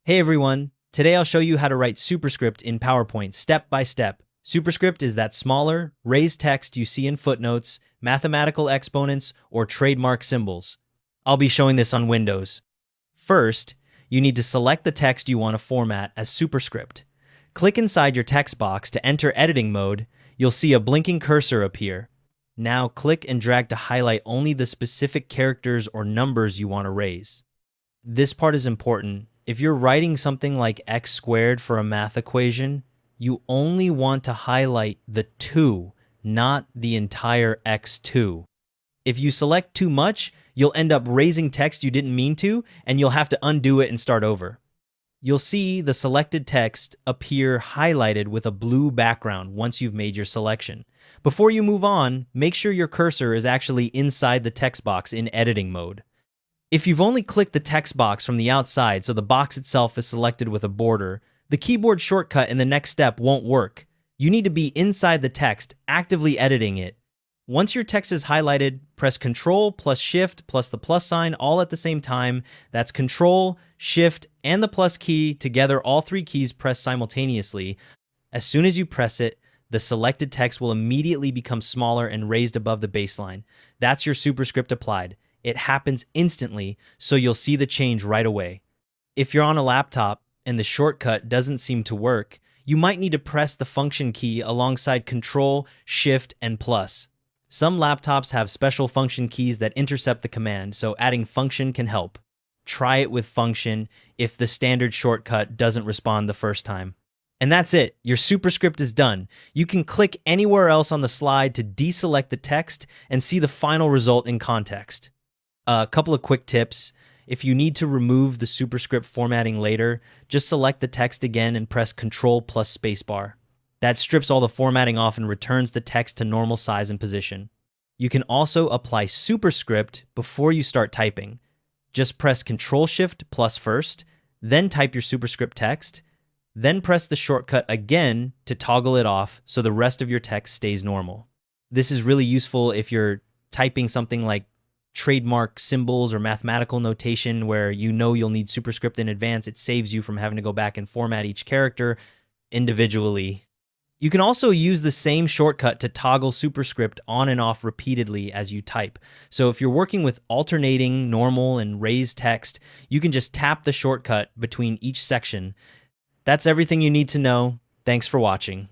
Hey everyone, today I'll show you how to write Superscript in PowerPoint step by step. Superscript is that smaller, raised text you see in footnotes, mathematical exponents, or trademark symbols. I'll be showing this on Windows. First, you need to select the text you want to format as Superscript. Click inside your text box to enter editing mode. You'll see a blinking cursor appear. Now click and drag to highlight only the specific characters or numbers you want to raise. This part is important. If you're writing something like x squared for a math equation, you only want to highlight the 2, not the entire x2. If you select too much, you'll end up raising text you didn't mean to, and you'll have to undo it and start over. You'll see the selected text appear highlighted with a blue background once you've made your selection. Before you move on, make sure your cursor is actually inside the text box in editing mode. If you've only clicked the text box from the outside so the box itself is selected with a border, the keyboard shortcut in the next step won't work. You need to be inside the text, actively editing it. Once your text is highlighted, press Ctrl plus Shift plus the plus sign all at the same time. That's Ctrl, Shift, and the plus key together, all three keys pressed simultaneously. As soon as you press it, the selected text will immediately become smaller and raised above the baseline. That's your superscript applied. It happens instantly, so you'll see the change right away. If you're on a laptop and the shortcut doesn't seem to work, you might need to press the function key alongside Ctrl, Shift, and plus. Some laptops have special function keys that intercept the command, so adding function can help. Try it with function if the standard shortcut doesn't respond the first time. And that's it. Your superscript is done. You can click anywhere else on the slide to deselect the text and see the final result in context. A couple of quick tips. If you need to remove the superscript formatting later, just select the text again and press Ctrl plus spacebar. That strips all the formatting off and returns the text to normal size and position. You can also apply superscript before you start typing. Just press Ctrl Shift plus first, then type your superscript text, then press the shortcut again to toggle it off so the rest of your text stays normal. This is really useful if you're typing something like trademark symbols or mathematical notation where you know you'll need superscript in advance. It saves you from having to go back and format each character individually. You can also use the same shortcut to toggle superscript on and off repeatedly as you type. So if you're working with alternating normal and raised text, you can just tap the shortcut between each section. That's everything you need to know. Thanks for watching.